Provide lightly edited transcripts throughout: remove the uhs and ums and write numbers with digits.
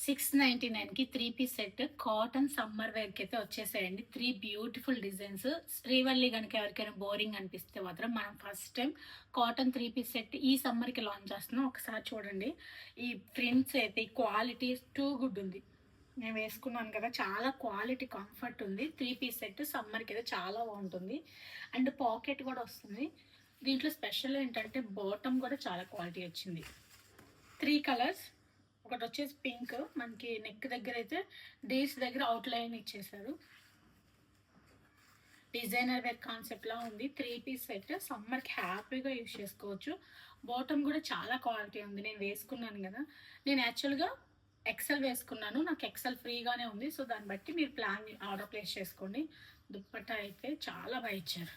699కి 3 piece set cotton summer వేర్కి అయితే వచ్చేసాయండి. 3 beautiful designs. Srivalli గనుక ఎవరికైనా బోరింగ్ అనిపిస్తే మాత్రం మనం first time cotton 3 piece set ఈ సమ్మర్కి లాంచ్ చేస్తున్నాం. ఒకసారి చూడండి. ఈ ప్రింట్స్ అయితే ఈ క్వాలిటీ టూ గుడ్ ఉంది. నేను వేసుకున్నాను కదా, చాలా క్వాలిటీ కంఫర్ట్ ఉంది. 3 పీస్ సెట్ సమ్మర్కి అయితే చాలా బాగుంటుంది. అండ్ పాకెట్ కూడా వస్తుంది. దీంట్లో స్పెషల్ ఏంటంటే బాటమ్ కూడా చాలా క్వాలిటీ వచ్చింది. 3 కలర్స్. ఒకటి వచ్చేసి పింక్, మనకి నెక్ దగ్గర అయితే డీస్ దగ్గర అవుట్లైన్ ఇచ్చేసారు. డిజైనర్ వేర్ కాన్సెప్ట్లా ఉంది. 3 పీస్ సెట్ సమ్మర్కి హ్యాపీగా యూజ్ చేసుకోవచ్చు. బాటమ్ కూడా చాలా క్వాలిటీ ఉంది. నేను వేసుకున్నాను కదా, నేను యాక్చువల్గా ఎక్సెల్ వేసుకున్నాను. నాకు ఎక్సెల్ ఫ్రీగానే ఉంది. సో దాన్ని బట్టి మీరు ప్లాన్ ఆర్డర్ ప్లేస్ చేసుకోండి. దుప్పట్టా అయితే చాలా బాగా ఇచ్చారు.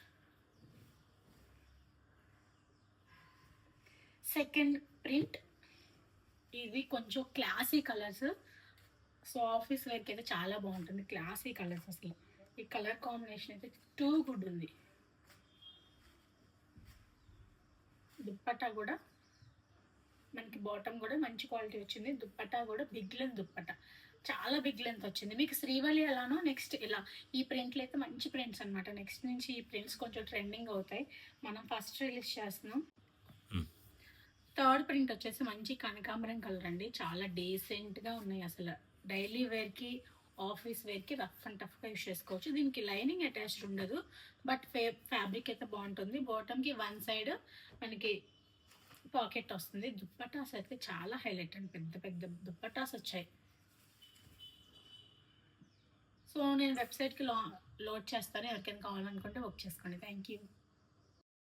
సెకండ్ ప్రింట్, ఇవి కొంచెం క్లాసీ కలర్స్. సో ఆఫీస్ వేర్కి అయితే చాలా బాగుంటుంది. క్లాసీ కలర్స్, అసలు ఈ కలర్ కాంబినేషన్ అయితే టూ గుడ్ ఉంది. దుప్పట్టా కూడా మనకి బాటమ్ కూడా మంచి క్వాలిటీ వచ్చింది. దుప్పట్టా కూడా బిగ్ లెంత్ దుప్పట్టా, చాలా బిగ్ లెంత్ వచ్చింది. మీకు శ్రీవల్లి ఎలానో నెక్స్ట్ ఇలా ఈ ప్రింట్లు అయితే మంచి ప్రింట్స్ అనమాట. నెక్స్ట్ నుంచి ఈ ప్రింట్స్ కొంచెం ట్రెండింగ్ అవుతాయి. మనం ఫస్ట్ రిలీజ్ చేస్తున్నాం. థర్డ్ ప్రింట్ వచ్చేసి మంచి కనకాంబరం కలర్ అండి. చాలా డీసెంట్గా ఉన్నాయి. అసలు డైలీ వేర్కి ఆఫీస్ వేర్కి రఫ్ అండ్ టఫ్గా యూస్ చేసుకోవచ్చు. దీనికి లైనింగ్ అటాచ్డ్ ఉండదు, బట్ ఫ్యాబ్రిక్ అయితే బాగుంటుంది. బాటమ్కి వన్ సైడ్ మనకి పాకెట్ వస్తుంది. దుప్పటాస్ అయితే చాలా హైలైట్ అండి. పెద్ద పెద్ద దుప్పటాస్ వచ్చాయి. సో నేను వెబ్సైట్కి లోడ్ చేస్తాను. ఎవరికైనా కావాలనుకుంటే బుక్ చేసుకోండి. Thank you.